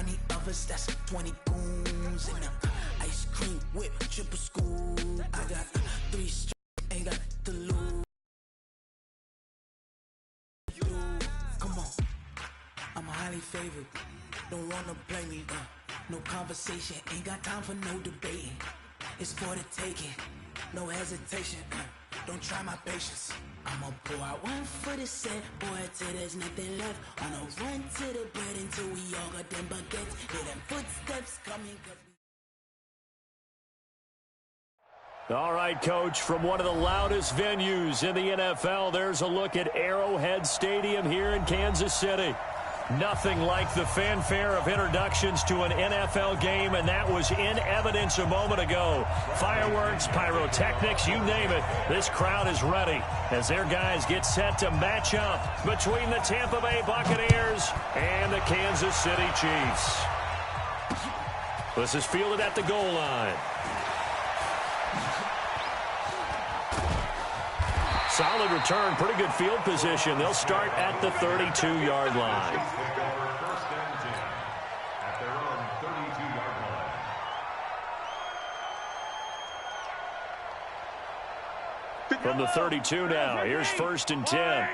20 of us, that's 20 goons. And ice cream whip, triple scoop. I got 3 straight, ain't got to lose. Come on, I'm highly favored. Don't wanna play me, no conversation. Ain't got time for no debating. It's for the taking, no hesitation. Don't try my patience. I'ma pour out one for the set, boy, till there's nothing left. On a run to the bread until we all got them baguettes. Hear them footsteps coming. All right, Coach, from one of the loudest venues in the NFL, there's a look at Arrowhead Stadium here in Kansas City. Nothing like the fanfare of introductions to an NFL game, and that was in evidence a moment ago. Fireworks, pyrotechnics, you name it. This crowd is ready as their guys get set to match up between the Tampa Bay Buccaneers and the Kansas City Chiefs. This is fielded at the goal line. Solid return, pretty good field position. They'll start at the 32-yard line. From the 32 now, here's 1st and 10.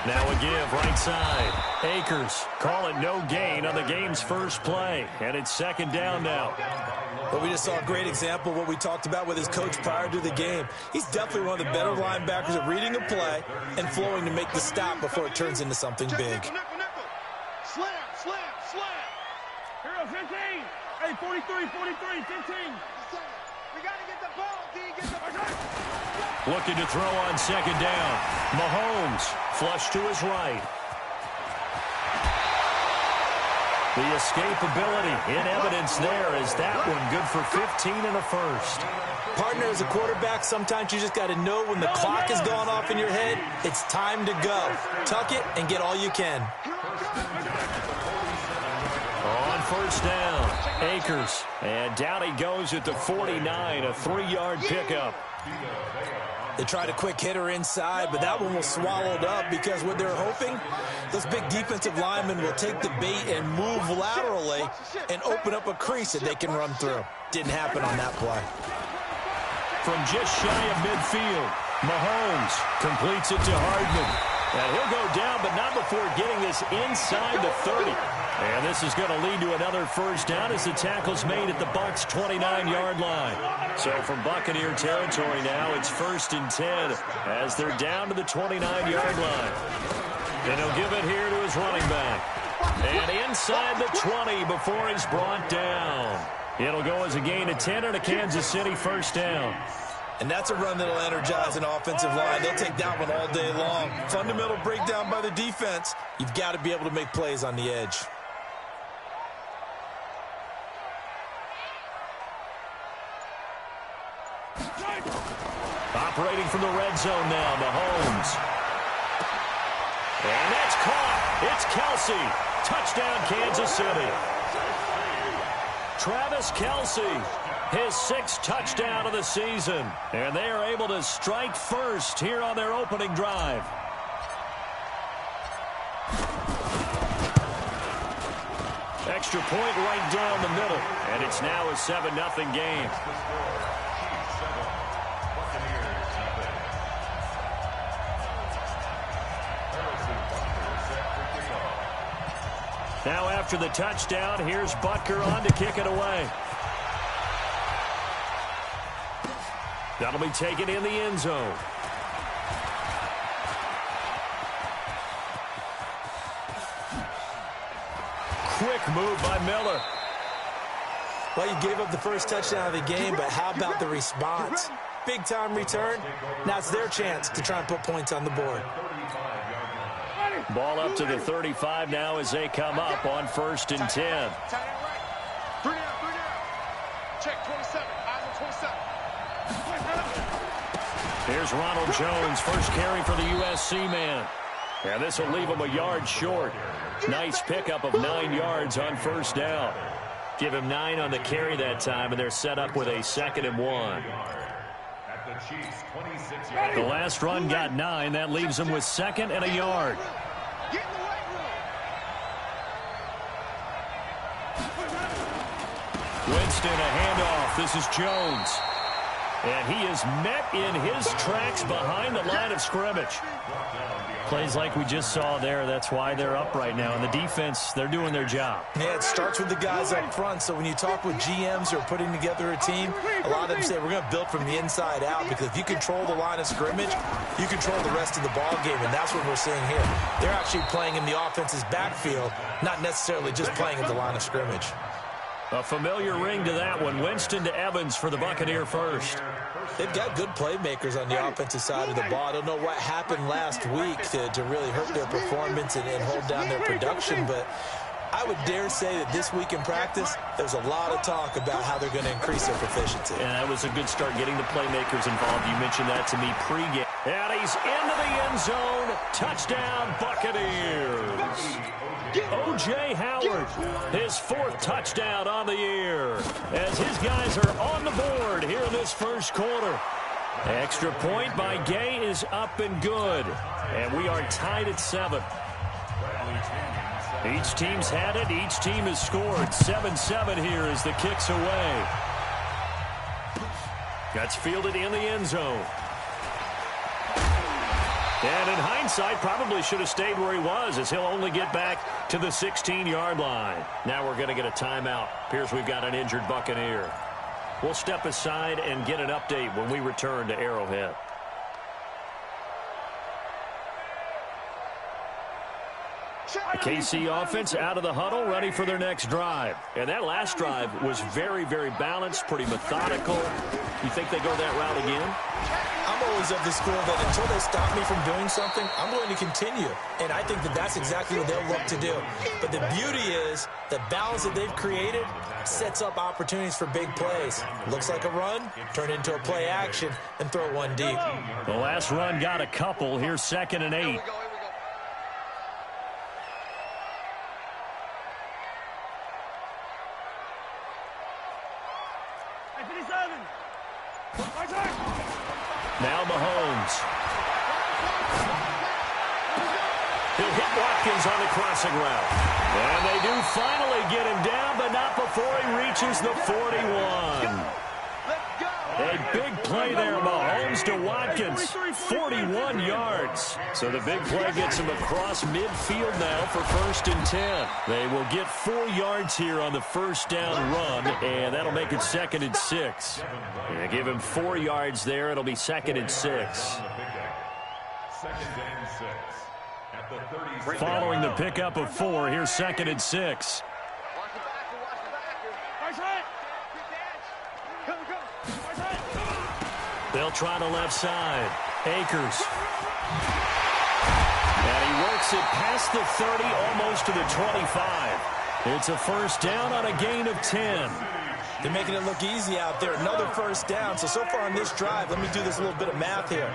Now a give, right side. Akers call it no gain on the game's first play. And it's 2nd down now. But we just saw a great example of what we talked about with his coach prior to the game. He's definitely one of the better linebackers at reading a play and flowing to make the stop before it turns into something big. Slam, slam, slam. Hero 15. Hey, 43, 43, 15. We got to get the ball, D. Get the ball. Looking to throw on 2nd down. Mahomes flush to his right. The escapability in evidence there is that one good for 15 and a first. Partner, as a quarterback, sometimes you just got to know when the clock has gone off in your head, it's time to go. Tuck it and get all you can. On 1st down, Akers. And down he goes at the 49, a 3-yard pickup. They tried a quick hitter inside, but that one was swallowed up because what they're hoping, those big defensive linemen will take the bait and move laterally and open up a crease that they can run through. Didn't happen on that play. From just shy of midfield, Mahomes completes it to Hardman. And he'll go down, but not before getting this inside the 30. And this is going to lead to another 1st down as the tackle's made at the Bucs' 29-yard line. So from Buccaneer territory now, it's 1st and 10 as they're down to the 29-yard line. And he'll give it here to his running back. And inside the 20 before he's brought down. It'll go as a gain of 10 and a Kansas City 1st down. And that's a run that'll energize an offensive line. They'll take that one all day long. Fundamental breakdown by the defense. You've got to be able to make plays on the edge. Operating from the red zone now, Mahomes. And that's caught. It's Kelsey. Touchdown, Kansas City. Travis Kelsey, his 6th touchdown of the season. And they are able to strike first here on their opening drive. Extra point right down the middle. And it's now a 7-0 game. Now after the touchdown, here's Butker on to kick it away. That'll be taken in the end zone. Quick move by Miller. Well, you gave up the first touchdown of the game, but how about the response? Big-time return. Now it's their chance to try and put points on the board. Ball up to the 35 now as they come up on 1st and 10. Check 27. Eyes on 27. Here's Ronald Jones, first carry for the USC man. And this will leave him a yard short. Nice pickup of 9 yards on 1st down. Give him 9 on the carry that time, and they're set up with a 2nd and 1. The last run got 9. That leaves him with 2nd and a yard. Winston, a handoff. This is Jones. And he is met in his tracks behind the line of scrimmage. Plays like we just saw there. That's why they're up right now. And the defense, they're doing their job. Yeah, it starts with the guys up front. So when you talk with GMs who are putting together a team, a lot of them say we're going to build from the inside out, because if you control the line of scrimmage, you control the rest of the ball game, and that's what we're seeing here. They're actually playing in the offense's backfield, not necessarily just playing at the line of scrimmage. A familiar ring to that one. Winston to Evans for the Buccaneer first. They've got good playmakers on the offensive side of the ball. I don't know what happened last week to really hurt their performance and hold down their production, but I would dare say that this week in practice, there's a lot of talk about how they're going to increase their proficiency. And that was a good start, getting the playmakers involved. You mentioned that to me pregame. And he's into the end zone. Touchdown, Buccaneers. O.J. Howard, his 4th touchdown on the year, as his guys are on the board here in this first quarter. Extra point by Gay is up and good, and we are tied at 7. Each team's had it. Each team has scored. 7-7 here as the kick's away. That's fielded in the end zone. And in hindsight, probably should have stayed where he was, as he'll only get back to the 16-yard line. Now we're going to get a timeout. Appears we've got an injured Buccaneer. We'll step aside and get an update when we return to Arrowhead. The KC offense out of the huddle, ready for their next drive. And that last drive was very, very balanced, pretty methodical. You think they go that route again? I'm always of the school that until they stop me from doing something, I'm going to continue. And I think that that's exactly what they'll look to do. But the beauty is the balance that they've created sets up opportunities for big plays. Looks like a run, turn into a play action, and throw one deep. The last run got a couple. Here's 2nd and 8. Now Mahomes. He'll hit Watkins on the crossing route. And they do finally get him down, but not before he reaches the 41. A big play there, Mahomes to Watkins. 41 yards. So the big play gets him across midfield now for 1st and 10. They will get 4 yards here on the first down run, and that'll make it 2nd and 6. Yeah, give him 4 yards there. It'll be 2nd and 6. Following the pickup of 4, here's 2nd and 6. They'll try the left side. Akers. And he works it past the 30, almost to the 25. It's a first down on a gain of 10. They're making it look easy out there. Another first down. So far on this drive, let me do this little bit of math here.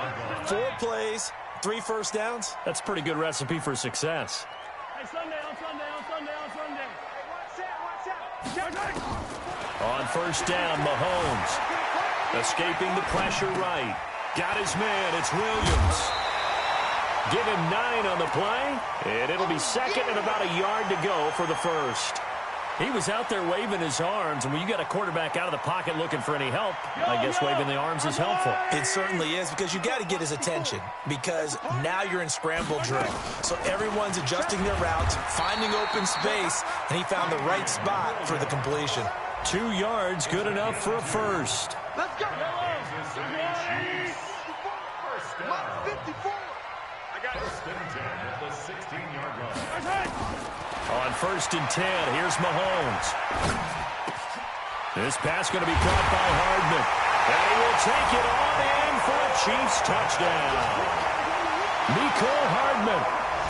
4 plays, 3 first downs. That's a pretty good recipe for success. Hey, Sunday. Watch out. On first down, Mahomes. Escaping the pressure right. Got his man. It's Williams. Give him 9 on the play. And it'll be 2nd and about a yard to go for the first. He was out there waving his arms, and when you got a quarterback out of the pocket looking for any help, I guess waving the arms is helpful. It certainly is, because you got to get his attention, because now you're in scramble drill. So everyone's adjusting their routes, finding open space, and he found the right spot for the completion. 2 yards, good enough for a first. Let's go. On 1st and 10, here's Mahomes. This pass going to be caught by Hardman. And he will take it on in for a Chiefs touchdown. Mecole Hardman,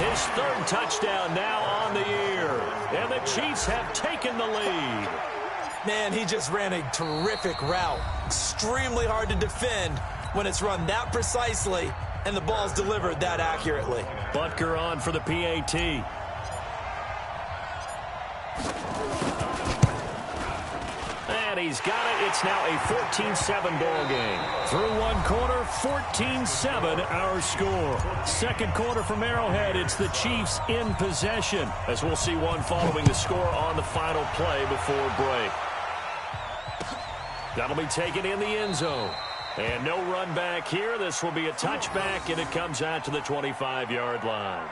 his 3rd touchdown now on the year. And the Chiefs have taken the lead. Man, he just ran a terrific route. Extremely hard to defend when it's run that precisely and the ball's delivered that accurately. Butker on for the PAT. And he's got it. It's now a 14-7 ball game. Through one quarter, 14-7 our score. Second quarter from Arrowhead, it's the Chiefs in possession, as we'll see one following the score on the final play before break. That'll be taken in the end zone. And no run back here. This will be a touchback, and it comes out to the 25-yard line.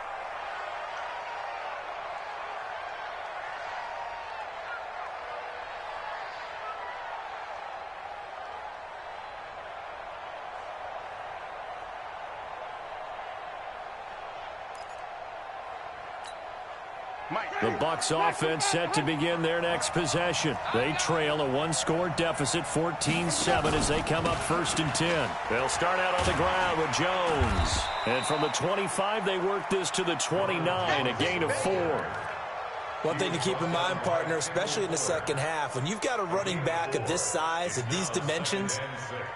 The Bucs offense set to begin their next possession. They trail a one-score deficit, 14-7, as they come up 1st and 10. They'll start out on the ground with Jones. And from the 25, they work this to the 29, a gain of 4. One thing to keep in mind, partner, especially in the second half, when you've got a running back of this size, of these dimensions,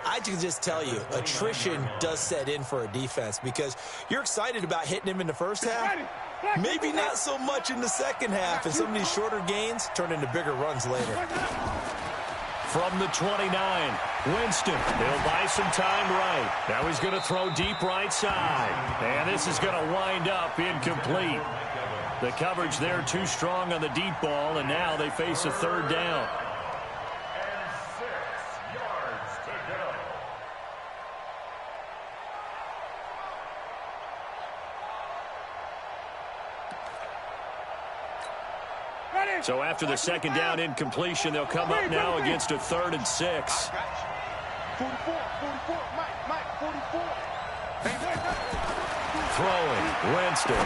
I can just tell you, attrition does set in for a defense because you're excited about hitting him in the first half. Maybe not so much in the second half, and some of these shorter gains turn into bigger runs later. From the 29, Winston. He'll buy some time right. Now he's going to throw deep right side. And this is going to wind up incomplete. The coverage there too strong on the deep ball, and now they face a third down. So after the second down incompletion, they'll come up now against a 3rd and 6. 44, Mike, 44. Throwing, Winston.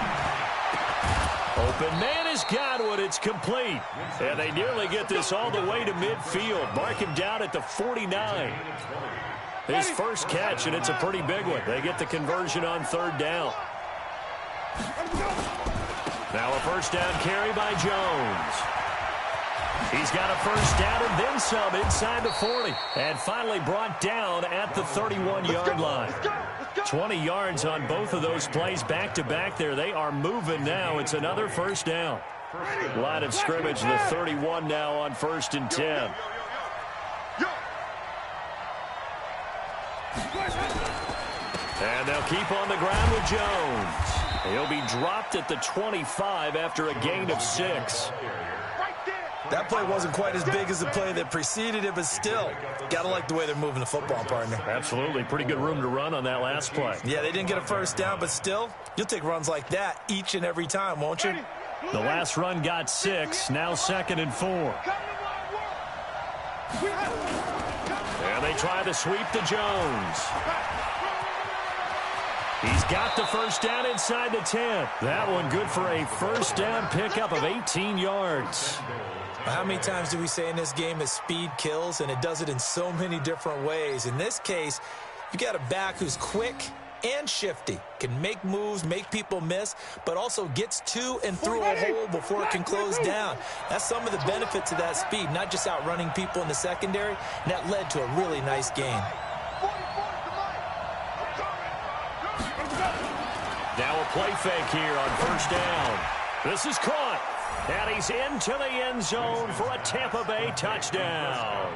Open man is Godwin. It's complete. And they nearly get this all the way to midfield. Mark him down at the 49. His first catch, and it's a pretty big one. They get the conversion on 3rd down. Now a first down carry by Jones. He's got a first down and then some inside the 40. And finally brought down at the 31-yard line. 20 yards on both of those plays back-to-back there. They are moving now. It's another first down. Line of scrimmage, the 31 now on 1st and 10. And they'll keep on the ground with Jones. He'll be dropped at the 25 after a gain of 6. That play wasn't quite as big as the play that preceded it, but still, got to like the way they're moving the football, partner. Absolutely. Pretty good room to run on that last play. Yeah, they didn't get a first down, but still, you'll take runs like that each and every time, won't you? The last run got 6, now 2nd and 4. And they try to sweep to Jones. He's got the first down inside the 10. That one good for a first down pickup of 18 yards. How many times do we say in this game that speed kills, and it does it in so many different ways? In this case, you got a back who's quick and shifty, can make moves, make people miss, but also gets to and through a hole before it can close down. That's some of the benefits of that speed, not just outrunning people in the secondary, and that led to a really nice game. Now a play fake here on first down. This is caught. And he's into the end zone for a Tampa Bay touchdown.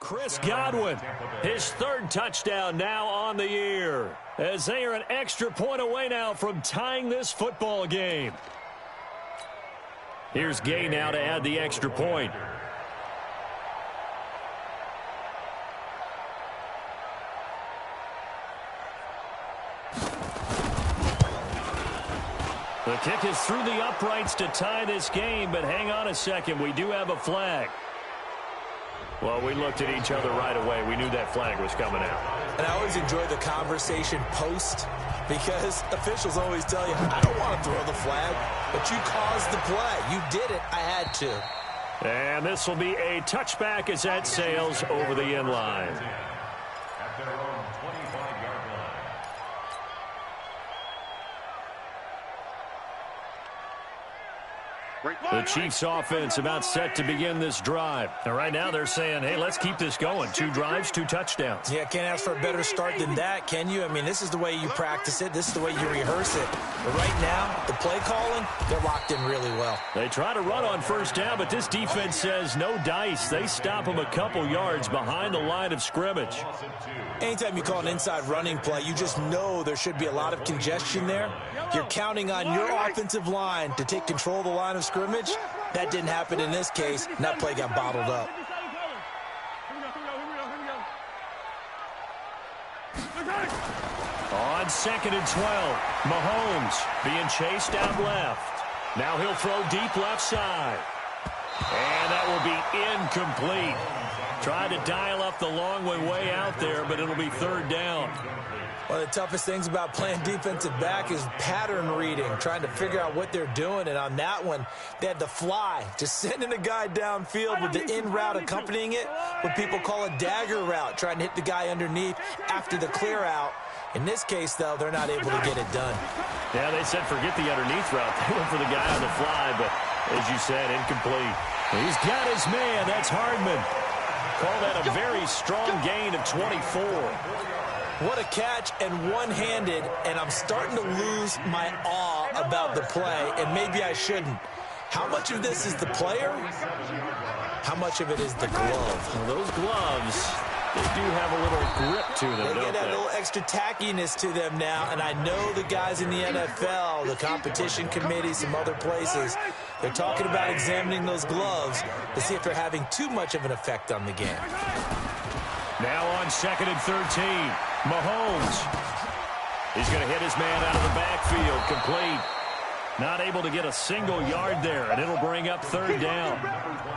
Chris Godwin, his 3rd touchdown now on the year, as they are an extra point away now from tying this football game. Here's Gay now to add the extra point. The kick is through the uprights to tie this game, but hang on a second, we do have a flag. Well, we looked at each other right away. We knew that flag was coming out. And I always enjoy the conversation post, because officials always tell you, I don't want to throw the flag, but you caused the play. You did it. I had to. And this will be a touchback as that sails over the end line. At their own 25-yard line. The Chiefs offense about set to begin this drive. And right now they're saying, hey, let's keep this going. 2 drives, 2 touchdowns. Yeah, can't ask for a better start than that, can you? I mean, this is the way you practice it. This is the way you rehearse it. But right now, the play calling, they're locked in really well. They try to run on first down, but this defense says no dice. They stop them a couple yards behind the line of scrimmage. Anytime you call an inside running play, you just know there should be a lot of congestion there. You're counting on your offensive line to take control of the line of scrimmage. That didn't happen in this case, and that play got bottled up. On 2nd and 12, Mahomes being chased out left. Now he'll throw deep left side. And that will be incomplete. Tried to dial up the long way out there, but it'll be 3rd down. One of the toughest things about playing defensive back is pattern reading, trying to figure out what they're doing. And on that one, they had the fly, just sending a guy downfield with the in route accompanying it, what people call a dagger route, trying to hit the guy underneath after the clear out. In this case, though, they're not able to get it done. Yeah, they said forget the underneath route. They went for the guy on the fly, but as you said, incomplete. He's got his man. That's Hardman. Call that a very strong gain of 24. What a catch, and one-handed, and I'm starting to lose my awe about the play, and maybe I shouldn't. How much of this is the player? How much of it is the glove? Well, those gloves, they do have a little grip to them, They don't get that they? little extra tackiness to them now, and I know the guys in the NFL, the competition committee, some other places, they're talking about examining those gloves to see if they're having too much of an effect on the game. Now on 2nd and 13, Mahomes. He's going to hit his man out of the backfield, complete. Not able to get a single yard there, and it'll bring up 3rd down.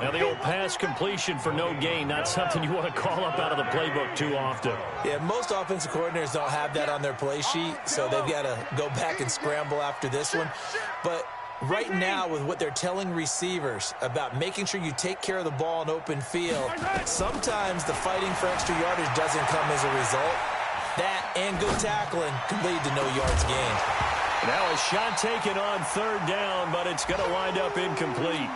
Now the old pass completion for no gain, not something you want to call up out of the playbook too often. Yeah, most offensive coordinators don't have that on their play sheet, so they've got to go back and scramble after this one. But right now, with what they're telling receivers about making sure you take care of the ball in open field, sometimes the fighting for extra yardage doesn't come as a result. That and good tackling can lead to no yards gained. Now a shot taken on 3rd down, but it's going to wind up incomplete.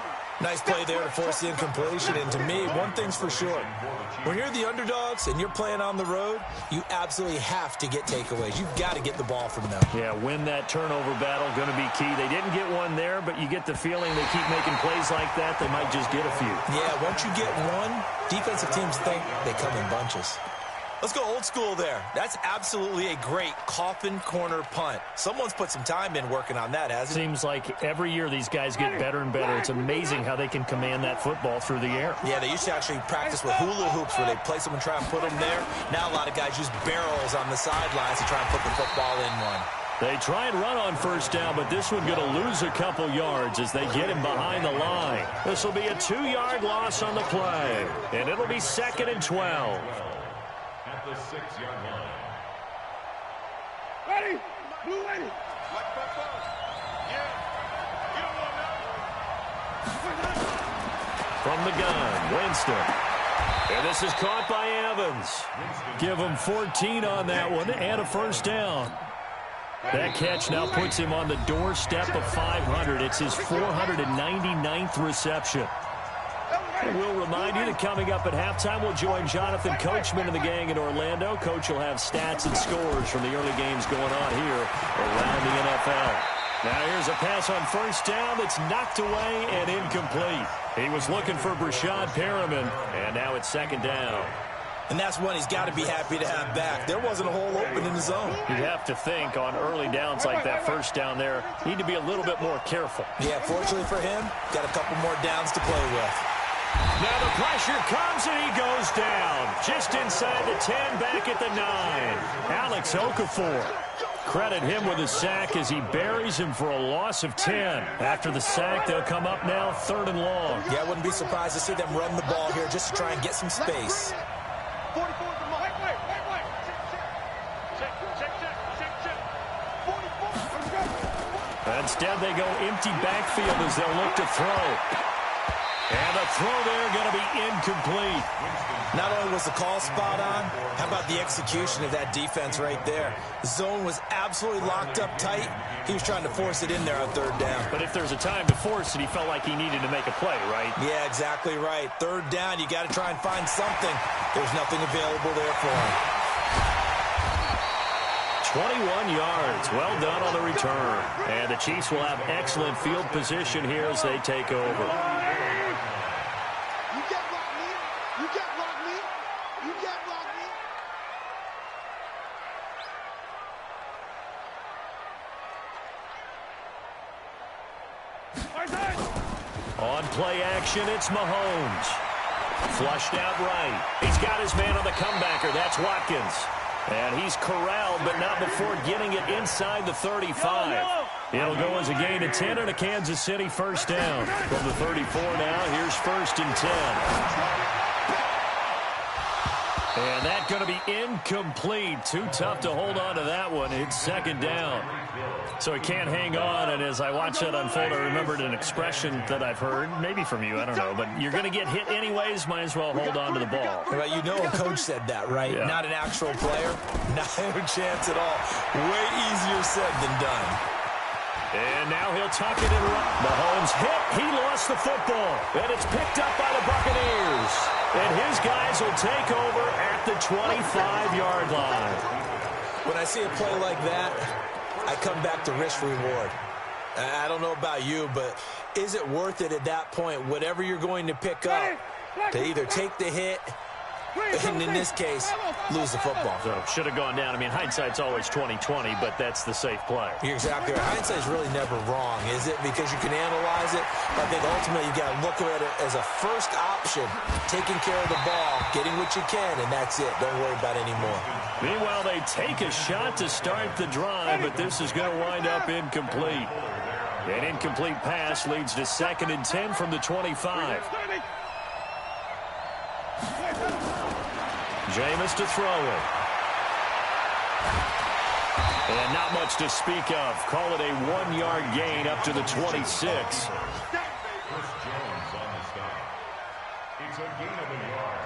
Nice play there to force the incompletion, and to me, one thing's for sure. When you're the underdogs and you're playing on the road, you absolutely have to get takeaways. You've got to get the ball from them. Yeah, win that turnover battle, going to be key. They didn't get one there, but you get the feeling they keep making plays like that, they might just get a few. Yeah, once you get one, defensive teams think they come in bunches. Let's go old school there. That's absolutely a great coffin corner punt. Someone's put some time in working on that, hasn't it? Seems like every year these guys get better and better. It's amazing how they can command that football through the air. Yeah, they used to actually practice with hula hoops where they place them and try and put them there. Now a lot of guys use barrels on the sidelines to try and put the football in one. They try and run on 1st down, but this one going to lose a couple yards as they get him behind the line. This will be a 2-yard loss on the play, and it'll be 2nd and 12. At the 6-yard line. Ready? Blue ready. From the gun, Winston. And this is caught by Evans. Give him 14 on that one and a 1st down. That catch now puts him on the doorstep of 500. It's his 499th reception. We'll remind you that coming up at halftime, we'll join Jonathan Coachman and the gang in Orlando. Coach will have stats and scores from the early games going on here around the NFL. Now here's a pass on 1st down that's knocked away and incomplete. He was looking for Brashad Perriman, and now it's 2nd down. And that's one he's got to be happy to have back. There wasn't a hole open in the zone. You'd have to think on early downs like that 1st down there, need to be a little bit more careful. Yeah, fortunately for him, got a couple more downs to play with. Now the pressure comes and he goes down. Just inside the 10, back at the 9. Alex Okafor. Credit him with a sack as he buries him for a loss of 10. After the sack, they'll come up now 3rd and long. Yeah, I wouldn't be surprised to see them run the ball here just to try and get some space. 44 to Wait. Instead, they go empty backfield as they'll look to throw. And the throw there going to be incomplete. Not only was the call spot on, how about the execution of that defense right there? The zone was absolutely locked up tight. He was trying to force it in there on third down. But if there's a time to force it, he felt like he needed to make a play, right? Yeah, exactly right. Third down, you got to try and find something. There's nothing available there for him. 21 yards. Well done on the return. And the Chiefs will have excellent field position here as they take over. On play action, it's Mahomes. Flushed out right. He's got his man on the comebacker. That's Watkins. And he's corralled, but not before getting it inside the 35. It'll go as a gain of 10 and a Kansas City first down. From the 34 now, here's 1st and 10. And that's going to be incomplete. Too tough to hold on to that one. It's 2nd down. So he can't hang on, and as I watch that unfold, I remembered an expression that I've heard, maybe from you, I don't know, but you're going to get hit anyways, might as well hold on to the ball. Well, you know a coach said that, right? Yeah. Not an actual player. Not a chance at all. Way easier said than done. And now he'll tuck it and run. Mahomes hit. He lost the football. And it's picked up by the Buccaneers. And his guys will take over at the 25-yard line. When I see a play like that, I come back to risk-reward. I don't know about you, but is it worth it at that point, whatever you're going to pick up, to either take the hit, and in this case, lose the football? So should have gone down. I mean, hindsight's always 20/20, but that's the safe play. You're exactly right. Hindsight's really never wrong, is it? Because you can analyze it. But I think ultimately you got to look at it as a first option, taking care of the ball, getting what you can, and that's it. Don't worry about it anymore. Meanwhile, they take a shot to start the drive, but this is going to wind up incomplete. An incomplete pass leads to 2nd and 10 from the 25. Jameis to throw it. And not much to speak of. Call it a 1-yard gain up to the 26. Chris Jones on the stop. It's a gain of a yard.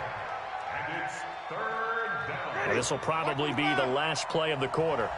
And it's 3rd down. And this will probably be the last play of the quarter.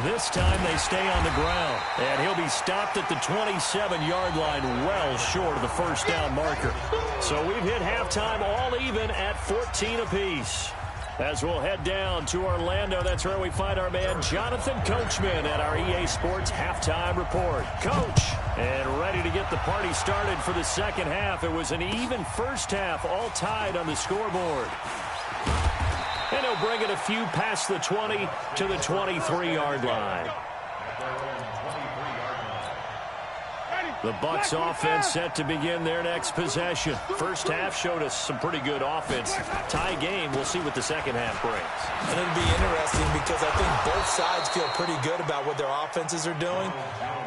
This time they stay on the ground. And he'll be stopped at the 27-yard line, well short of the first down marker. So we've hit halftime all even at 14 apiece. As we'll head down to Orlando, that's where we find our man Jonathan Coachman at our EA Sports Halftime Report. Coach, and ready to get the party started for the second half. It was an even first half, all tied on the scoreboard. And he'll bring it a few past the 20 to the 23-yard line. The Bucs offense set to begin their next possession. First half showed us some pretty good offense. Tie game. We'll see what the second half brings. And it'll be interesting because I think both sides feel pretty good about what their offenses are doing.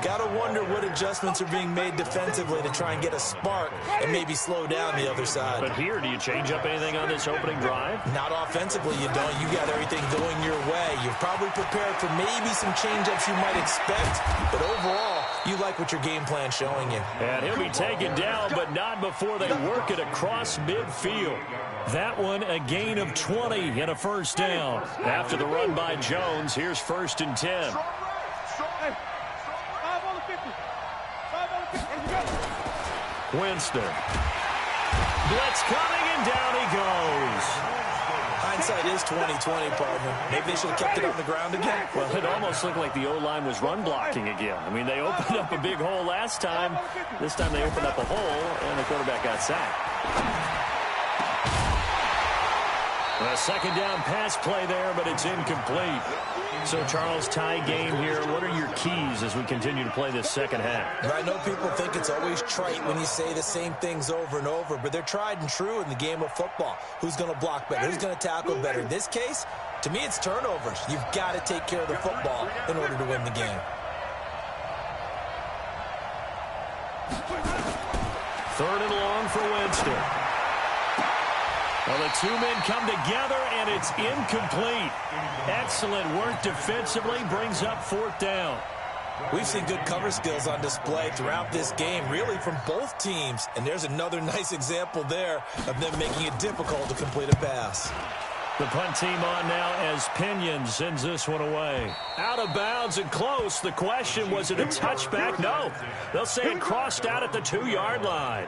Got to wonder what adjustments are being made defensively to try and get a spark and maybe slow down the other side. But here, do you change up anything on this opening drive? Not offensively, you don't. You got everything going your way. You've probably prepared for maybe some change-ups you might expect, but overall, you like what your game plan's showing you. And he'll be taken down, but not before they work it across midfield. That one, a gain of 20 and a first down. After the run by Jones, here's 1st and 10. Winston. Blitz coming, and down he goes. Hindsight is 20/20, partner. Maybe they should have kept it on the ground again. Well, it almost looked like the O-line was run blocking again. I mean, they opened up a big hole last time. This time they opened up a hole, and the quarterback got sacked. A second down pass play there, but it's incomplete. So, Charles, tie game here. What are your keys as we continue to play this second half? I know people think it's always trite when you say the same things over and over, but they're tried and true in the game of football. Who's going to block better? Who's going to tackle better? In this case, to me, it's turnovers. You've got to take care of the football in order to win the game. 3rd and long for Winston. Well, the two men come together, and it's incomplete. Excellent work defensively, brings up 4th down. We've seen good cover skills on display throughout this game, really from both teams. And there's another nice example there of them making it difficult to complete a pass. The punt team on now as Pinion sends this one away. Out of bounds and close. The question, was it a touchback? No. They'll say it crossed out at the 2-yard line.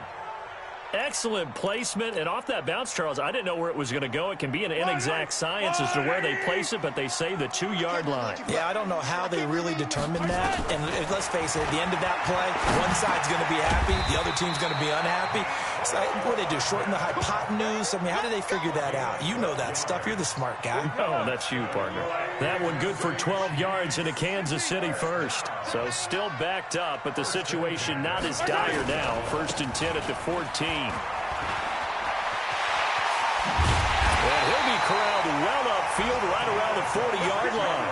Excellent placement, and off that bounce, Charles, I didn't know where it was going to go. It can be an inexact science as to where they place it, but they say the 2-yard line. Yeah, I don't know how they really determined that. And let's face it, at the end of that play, one side's going to be happy, the other team's going to be unhappy. So, what do they do, shorten the hypotenuse? I mean, how do they figure that out? You know that stuff. You're the smart guy. Oh, that's you, partner. That one good for 12 yards into Kansas City first. So still backed up, but the situation not as dire now. 1st and 10 at the 14. And he'll be corralled well upfield right around the 40-yard line.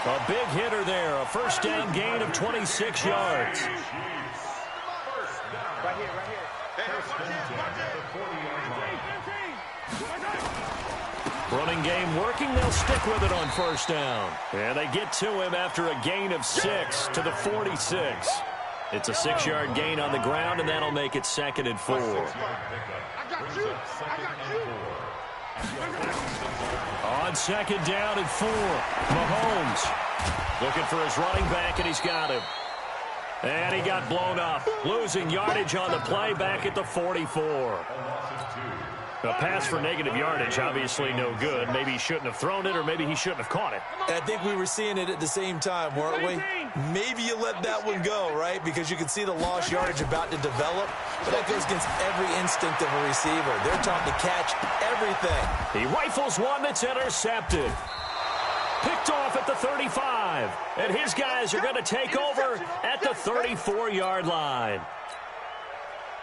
A big hitter there, a first down gain of 26 yards. Right here, right here. Running game working, they'll stick with it on first down. And they get to him after a gain of 6 to the 46. It's a 6-yard gain on the ground, and that'll make it 2nd and 4. I got you. On 2nd down and 4, Mahomes looking for his running back, and he's got him. And he got blown up, losing yardage on the play back at the 44. A pass for negative yardage, obviously no good. Maybe he shouldn't have thrown it, or maybe he shouldn't have caught it. I think we were seeing it at the same time, weren't we? Maybe you let that one go, right? Because you can see the lost yardage about to develop. But that goes against every instinct of a receiver. They're taught to catch everything. He rifles one that's intercepted. Picked off at the 35. And his guys are going to take over at the 34-yard line.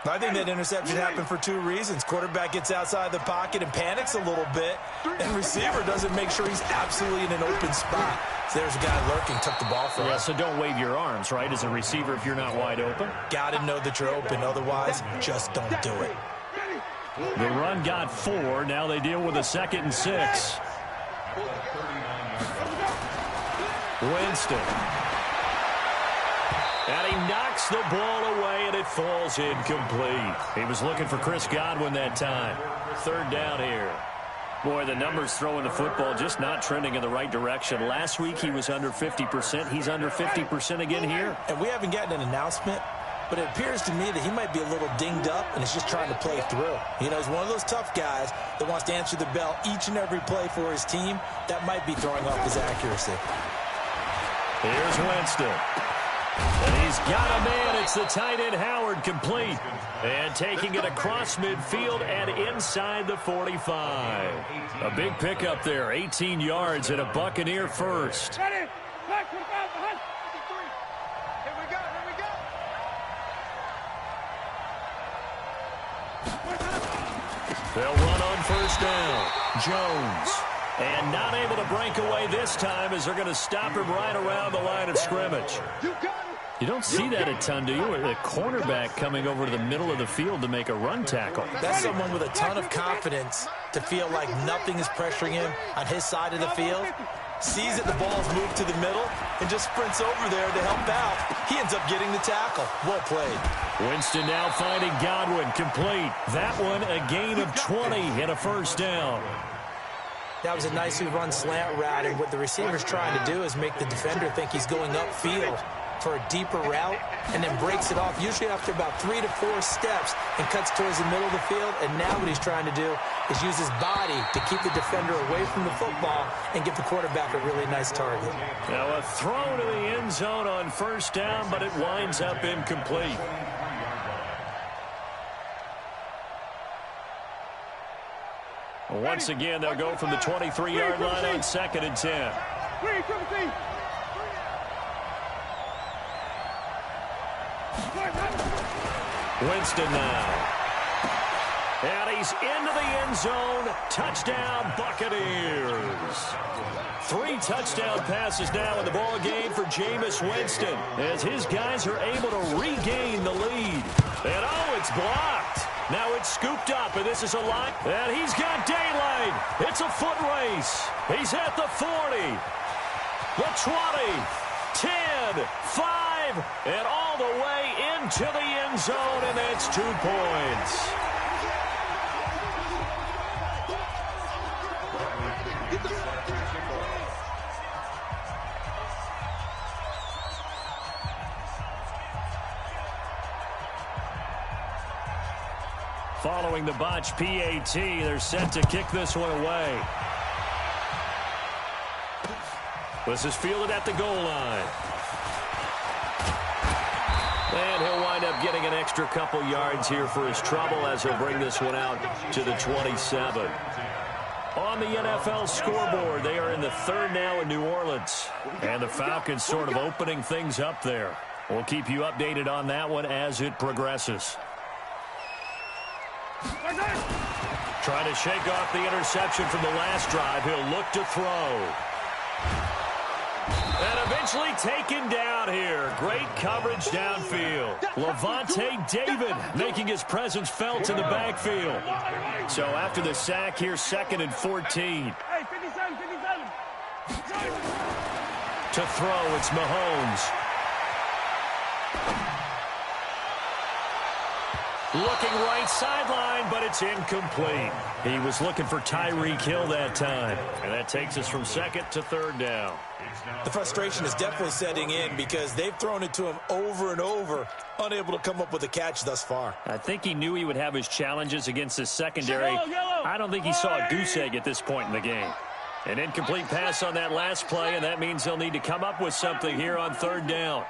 I think that interception happened for 2 reasons. Quarterback gets outside the pocket and panics a little bit, and receiver doesn't make sure he's absolutely in an open spot. So there's a guy lurking, took the ball from him. Yeah, so don't wave your arms, right, as a receiver if you're not wide open. Got to know that you're open. Otherwise, just don't do it. The run got 4. Now they deal with a 2nd and 6. Winston. And he knocks the ball away, and it falls incomplete. He was looking for Chris Godwin that time. 3rd down here. Boy, the numbers throwing the football just not trending in the right direction. Last week he was under 50%. He's under 50% again here. And we haven't gotten an announcement, but it appears to me that he might be a little dinged up and is just trying to play through. You know, he's one of those tough guys that wants to answer the bell each and every play for his team. That might be throwing off his accuracy. Here's Winston. And he's got a man. It's the tight end Howard, complete. And taking it across midfield and inside the 45. A big pickup there, 18 yards and a Buccaneer first. Here we go. They'll run on first down. Jones. And not able to break away this time as they're going to stop him right around the line of scrimmage. You don't see that a ton, do you? A cornerback coming over to the middle of the field to make a run tackle. That's someone with a ton of confidence to feel like nothing is pressuring him on his side of the field. Sees that the ball's moved to the middle and just sprints over there to help out. He ends up getting the tackle. Well played. Winston now finding Godwin, complete. That one a gain of 20 and a first down. That was a nicely run slant route, and what the receiver's trying to do is make the defender think he's going upfield for a deeper route, and then breaks it off, usually after about 3 to 4 steps, and cuts towards the middle of the field. And now what he's trying to do is use his body to keep the defender away from the football and give the quarterback a really nice target. Now a throw to the end zone on first down, but it winds up incomplete. Once again, they'll go from the 23-yard line on 2nd and 10. Winston now. And he's into the end zone. Touchdown, Buccaneers. 3 touchdown passes now in the ball game for Jameis Winston as his guys are able to regain the lead. And oh, it's blocked. Now it's scooped up, and this is a line. And he's got daylight. It's a foot race. He's at the 40, the 20, 10, 5, and all the way into the end zone, and that's 2 points. Following the botch PAT, they're set to kick this one away. This is fielded at the goal line. And he'll wind up getting an extra couple yards here for his trouble as he'll bring this one out to the 27. On the NFL scoreboard, they are in the third now in New Orleans. And the Falcons sort of opening things up there. We'll keep you updated on that one as it progresses. Trying to shake off the interception from the last drive. He'll look to throw. And eventually taken down here. Great coverage downfield. Levante David making his presence felt in the backfield. So after the sack here, 2nd and 14. To throw, it's Mahomes. Looking right sideline, but it's incomplete. He was looking for Tyreek Hill that time. And that takes us from 2nd to 3rd down. The frustration is definitely setting in because they've thrown it to him over and over, unable to come up with a catch thus far. I think he knew he would have his challenges against his secondary. I don't think he saw a goose egg at this point in the game. An incomplete pass on that last play, and that means he'll need to come up with something here on 3rd down.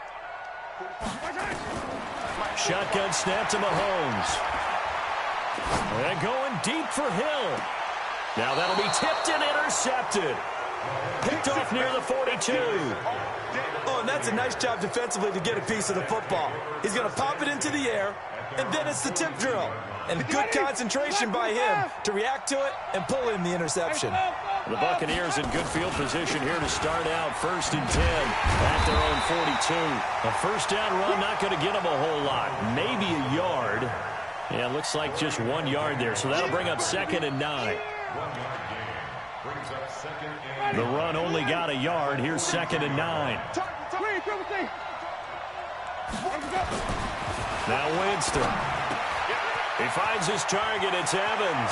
Shotgun snap to Mahomes. And going deep for Hill. Now that'll be tipped and intercepted. Picked off near the 42. Oh, and that's a nice job defensively to get a piece of the football. He's going to pop it into the air, and then it's the tip drill. And good concentration by him to react to it and pull in the interception. The Buccaneers in good field position here to start out 1st and 10 at their own 42. A 1st down run not going to get them a whole lot. Maybe a yard. Yeah, looks like just 1 yard there. So that'll bring up 2nd and 9. The run only got a yard. Here's 2nd and 9. Now Winston. He finds his target. It's Evans.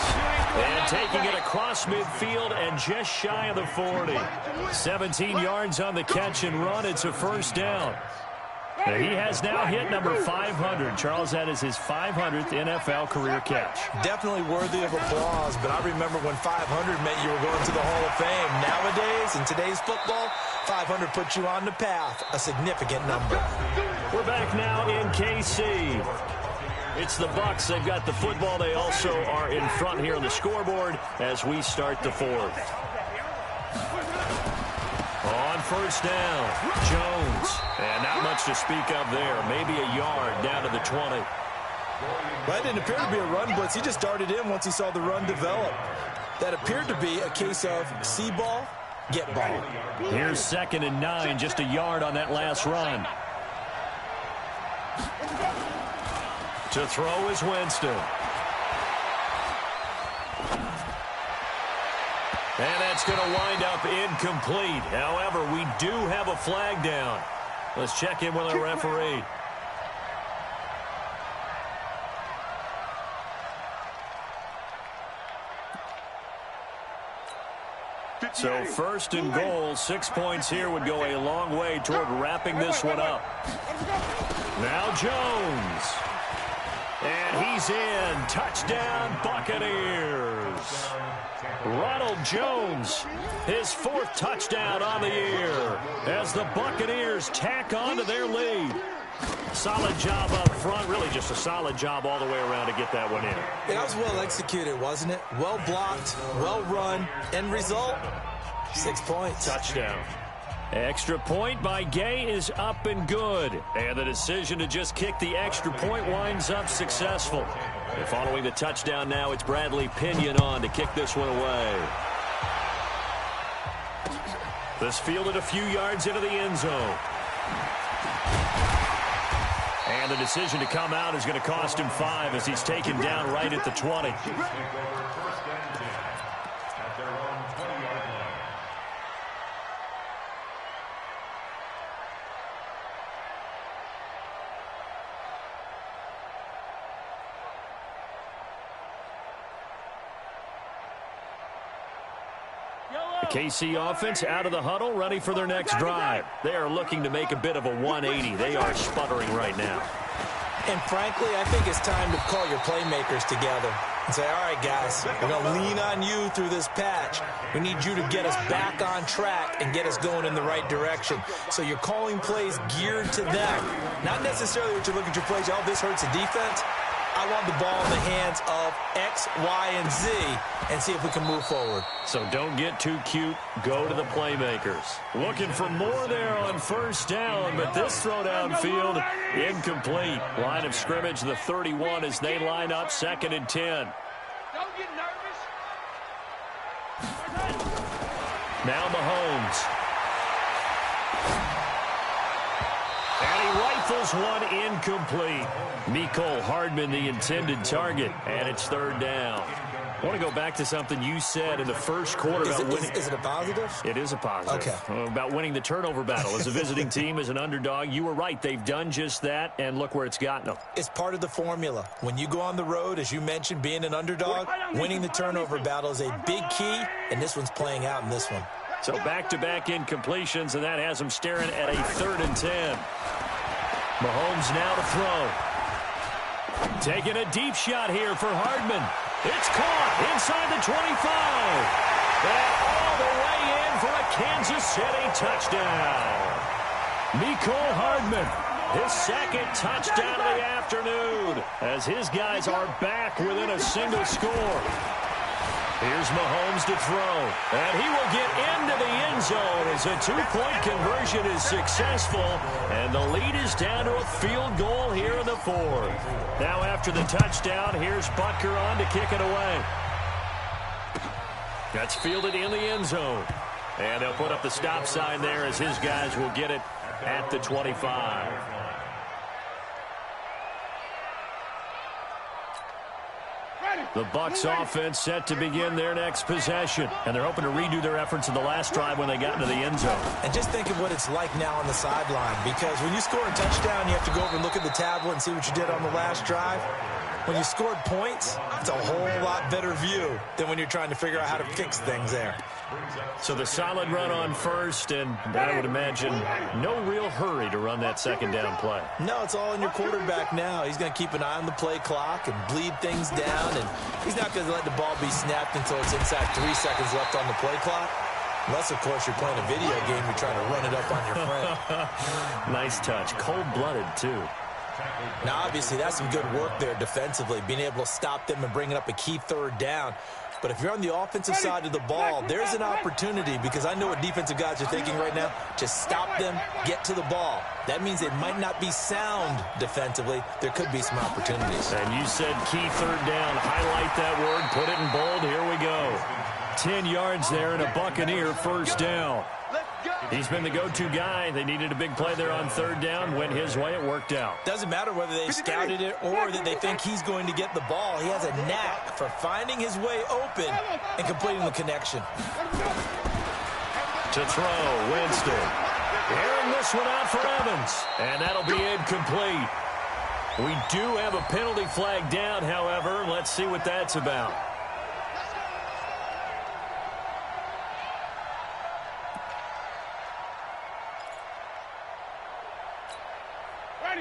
And taking it across midfield and just shy of the 40. 17 yards on the catch and run. It's a 1st down. Now he has now hit number 500. Charles, that is his 500th NFL career catch. Definitely worthy of applause, but I remember when 500 meant you were going to the Hall of Fame. Nowadays, in today's football, 500 puts you on the path, a significant number. We're back now in KC. It's the Bucs. They've got the football. They also are in front here on the scoreboard as we start the 4th. On 1st down, Jones. And not much to speak of there. Maybe a yard down to the 20. That didn't appear to be a run blitz. He just darted in once he saw the run develop. That appeared to be a case of see ball, get ball. Here's 2nd and 9, just a yard on that last run. To throw is Winston. And that's going to wind up incomplete. However, we do have a flag down. Let's check in with our referee. So 1st and goal, 6 points here would go a long way toward wrapping this one up. Now Jones. And he's in. Touchdown, Buccaneers. Ronald Jones, his 4th touchdown on the year as the Buccaneers tack on to their lead. Solid job up front. Really just a solid job all the way around to get that one in. That was well executed, wasn't it? Well blocked, well run. End result, 6 points. Touchdown. Extra point by Gay is up and good. And the decision to just kick the extra point winds up successful. And following the touchdown now, it's Bradley Pinion on to kick this one away. This fielded a few yards into the end zone. And the decision to come out is going to cost him 5 as he's taken down right at the 20. The KC offense out of the huddle, ready for their next drive. They are looking to make a bit of a 180. They are sputtering right now. And frankly, I think it's time to call your playmakers together and say, all right, guys, we're going to lean on you through this patch. We need you to get us back on track and get us going in the right direction. So you're calling plays geared to them. Not necessarily what you look at your plays, oh, this hurts the defense. I want the ball in the hands of X, Y, and Z and see if we can move forward. So don't get too cute. Go to the playmakers. Looking for more there on first down, but this throw downfield incomplete. Line of scrimmage, the 31 as they line up 2nd and 10. Don't get nervous. Now Mahomes. And he rifles one incomplete. Mecole Hardman, the intended target, and it's 3rd down. I want to go back to something you said in the first quarter about winning. Is it a positive? It is a positive. Okay. About winning the turnover battle. As a visiting team, as an underdog, you were right. They've done just that, and look where it's gotten them. It's part of the formula. When you go on the road, as you mentioned, being an underdog, winning the turnover battle is a big key, and this one's playing out in this one. So back-to-back incompletions, and that has them staring at a 3rd and 10. Mahomes now to throw. Taking a deep shot here for Hardman. It's caught inside the 25. And all the way in for a Kansas City touchdown. Mecole Hardman, his 2nd touchdown of the afternoon, as his guys are back within a single score. Here's Mahomes to throw, and he will get into the end zone as a 2-point conversion is successful, and the lead is down to a field goal here in the 4th. Now after the touchdown, here's Butker on to kick it away. That's fielded in the end zone, and they'll put up the stop sign there as his guys will get it at the 25. The Bucs offense set to begin their next possession, and they're hoping to redo their efforts in the last drive when they got into the end zone. And just think of what it's like now on the sideline, because when you score a touchdown, you have to go over and look at the tablet and see what you did on the last drive. When you scored points, it's a whole lot better view than when you're trying to figure out how to fix things there. So the solid run on first, and I would imagine no real hurry to run that 2nd down play. No, it's all in your quarterback now. He's going to keep an eye on the play clock and bleed things down, and he's not going to let the ball be snapped until it's inside 3 seconds left on the play clock. Unless, of course, you're playing a video game, you're trying to run it up on your friend. Nice touch. Cold-blooded, too. Now, obviously, that's some good work there defensively, being able to stop them and bringing up a key 3rd down. But if you're on the offensive side of the ball, there's an opportunity, because I know what defensive guys are thinking right now. Just stop them, get to the ball. That means it might not be sound defensively. There could be some opportunities. And you said key 3rd down. Highlight that word. Put it in bold. Here we go. 10 yards there and a Buccaneer 1st down. He's been the go-to guy. They needed a big play there on 3rd down. Went his way. It worked out. Doesn't matter whether they scouted it or that they think he's going to get the ball. He has a knack for finding his way open and completing the connection. To throw, Winston. Airing this one out for Evans. And that'll be incomplete. We do have a penalty flag down, however. Let's see what that's about.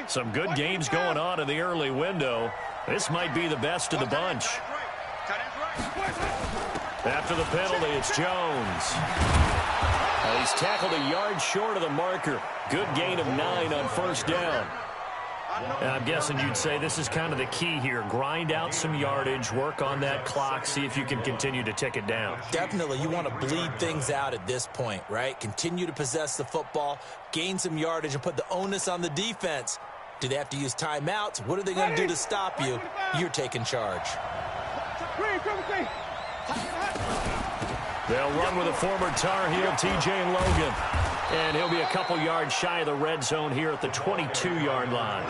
Some good games going on in the early window. This might be the best of the bunch. After the penalty, it's Jones. He's tackled a yard short of the marker. Good gain of 9 on 1st down. And I'm guessing you'd say this is kind of the key here. Grind out some yardage, work on that clock, see if you can continue to tick it down. Definitely. You want to bleed things out at this point, right? Continue to possess the football, gain some yardage, and put the onus on the defense. Do they have to use timeouts? What are they going to do to stop you? You're taking charge. They'll run with a former Tar Heel, T.J. Logan. And he'll be a couple yards shy of the red zone here at the 22-yard line.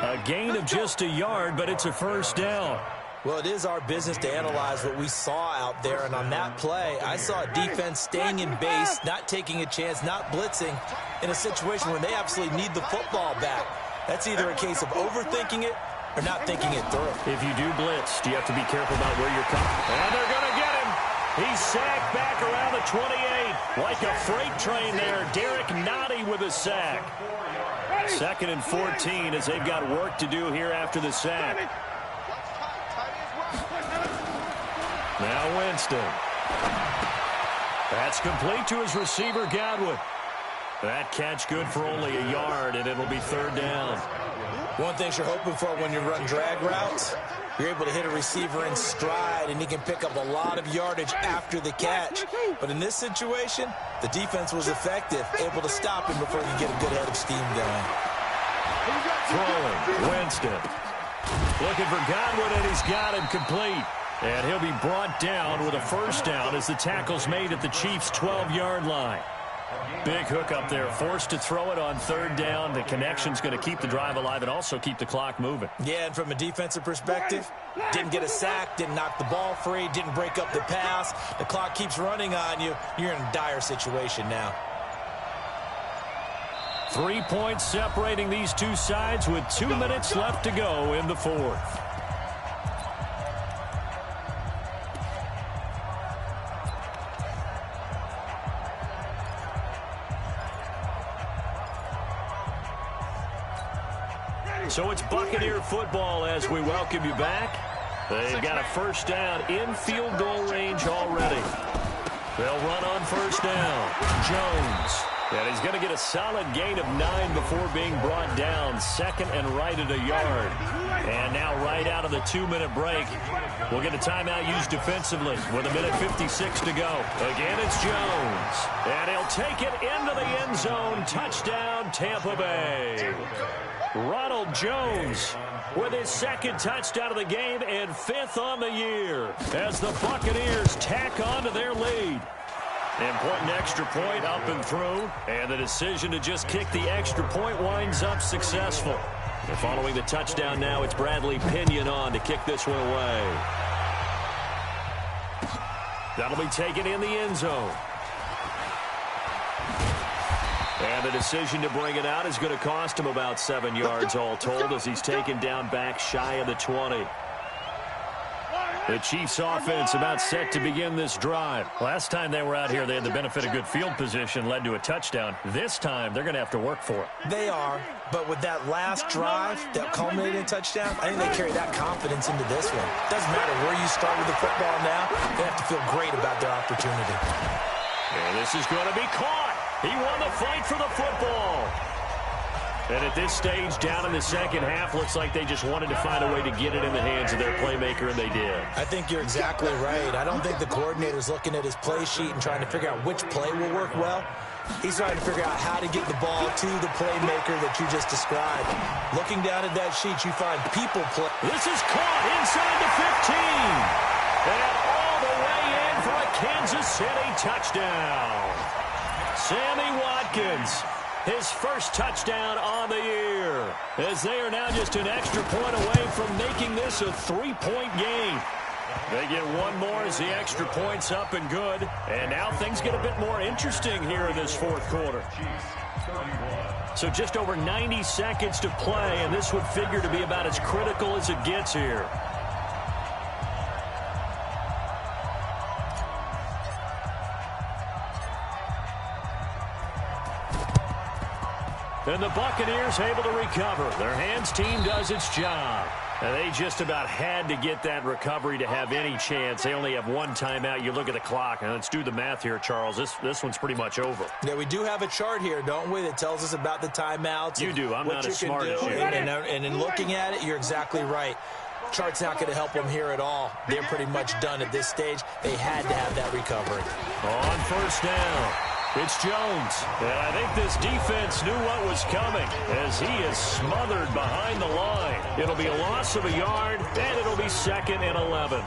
A gain of just a yard, but it's a 1st down. Well, it is our business to analyze what we saw out there. And on that play, I saw a defense staying in base, not taking a chance, not blitzing, in a situation where they absolutely need the football back. That's either a case of overthinking it or not thinking it through. If you do blitz, do you have to be careful about where you're coming? And they're going to get him. He's sacked back around the 28. Like a freight train there, Derek Nottie with a sack. 2nd and 14 as they've got work to do here after the sack. Now Winston. That's complete to his receiver, Godwin. That catch good for only a yard, and it'll be 3rd down. One thing you're hoping for when you run drag routes, you're able to hit a receiver in stride, and he can pick up a lot of yardage after the catch. But in this situation, the defense was effective, able to stop him before you get a good head of steam going. Throwing, Winston. Looking for Godwin, and he's got him complete. And he'll be brought down with a 1st down as the tackle's made at the Chiefs' 12-yard line. Big hook up there, forced to throw it on 3rd down. The connection's going to keep the drive alive and also keep the clock moving. Yeah, and from a defensive perspective, didn't get a sack, didn't knock the ball free, didn't break up the pass. The clock keeps running on you. You're in a dire situation now. 3 points separating these two sides with 2 minutes left to go in the 4th. So it's Buccaneer football as we welcome you back. They've got a 1st down in field goal range already. They'll run on 1st down. Jones. And he's going to get a solid gain of 9 before being brought down. 2nd and right at a yard. And now right out of the 2-minute break, we'll get a timeout used defensively with 1:56 to go. Again, it's Jones. And he'll take it into the end zone. Touchdown, Tampa Bay. Ronald Jones with his 2nd touchdown of the game and 5th on the year as the Buccaneers tack on to their lead. Important extra point up and through, and the decision to just kick the extra point winds up successful. And following the touchdown now, it's Bradley Pinion on to kick this one away. That'll be taken in the end zone. And the decision to bring it out is going to cost him about 7 yards all told as he's taken down back shy of the 20. The Chiefs offense about set to begin this drive. Last time they were out here, they had the benefit of good field position, led to a touchdown. This time, they're going to have to work for it. They are, but with that last drive that culminated in touchdown, I think they carry that confidence into this one. Doesn't matter where you start with the football now, they have to feel great about their opportunity. And this is going to be caught. He won the fight for the football. And at this stage, down in the 2nd half, looks like they just wanted to find a way to get it in the hands of their playmaker, and they did. I think you're exactly right. I don't think the coordinator's looking at his play sheet and trying to figure out which play will work well. He's trying to figure out how to get the ball to the playmaker that you just described. Looking down at that sheet, you find people play. This is caught inside the 15. And all the way in for a Kansas City touchdown. Sammy Watkins, his 1st touchdown on the year, as they are now just an extra point away from making this a 3-point game. They get one more as the extra point's up and good, and now things get a bit more interesting here in this 4th quarter. So just over 90 seconds to play, and this would figure to be about as critical as it gets here. And the Buccaneers able to recover. Their hands team does its job. And they just about had to get that recovery to have any chance. They only have 1 timeout. You look at the clock, and let's do the math here, Charles. This one's pretty much over. Yeah, we do have a chart here, don't we, that tells us about the timeouts. You do. I'm not as smart as you. And in looking at it, you're exactly right. Chart's not going to help them here at all. They're pretty much done at this stage. They had to have that recovery. On 1st down, it's Jones. And I think this defense knew what was coming as he is smothered behind the line. It'll be a loss of a yard, and it'll be 2nd and 11.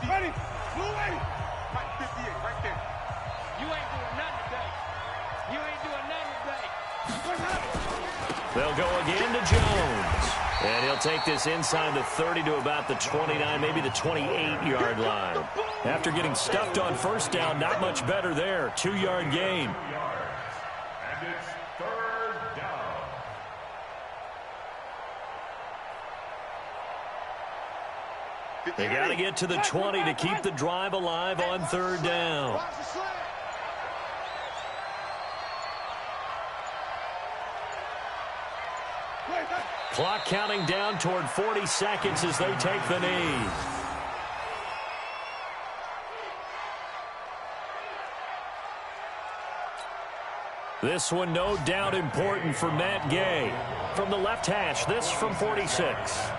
Ready? Move ready. Right 58, right there. You ain't doing nothing today. You ain't doing nothing today. They'll go again to Jones. And he'll take this inside the 30 to about the 29, maybe the 28-yard line. After getting stuffed on 1st down, not much better there. 2-yard gain. And it's 3rd down. They got to get to the 20 to keep the drive alive on third down. Clock counting down toward 40 seconds as they take the knee. This one no doubt important for Matt Gay. From the left hash, this from 46.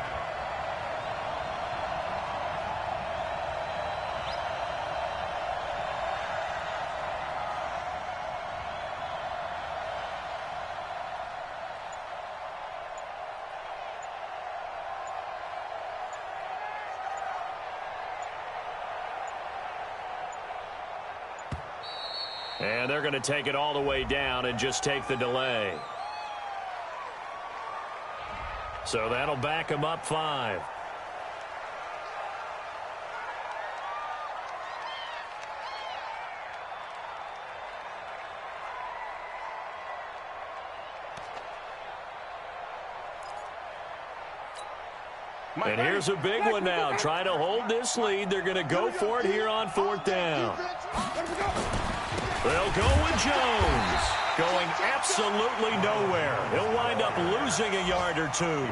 And they're going to take it all the way down and just take the delay. So that'll back them up 5. And here's a big one now. Trying to hold this lead. They're going to go for it here on fourth down. They'll go with Jones. Going absolutely nowhere. He'll wind up losing a yard or two.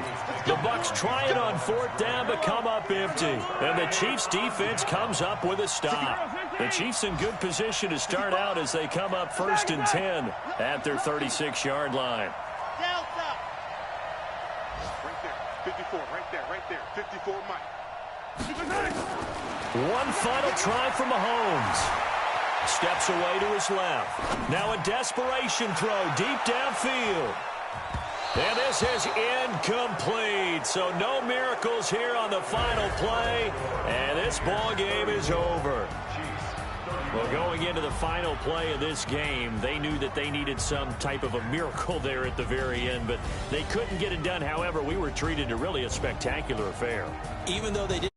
The Bucs try it on fourth down but come up empty. And the Chiefs defense comes up with a stop. The Chiefs in good position to start out as they come up 1st and 10 at their 36-yard line. Delta. Right there. 54. Right there. 54, Mike. One final try from Mahomes. Steps away to his left. Now a desperation throw deep downfield. And this is incomplete. So no miracles here on the final play. And this ball game is over. Well, going into the final play of this game, they knew that they needed some type of a miracle there at the very end, but they couldn't get it done. However, we were treated to really a spectacular affair. Even though they didn't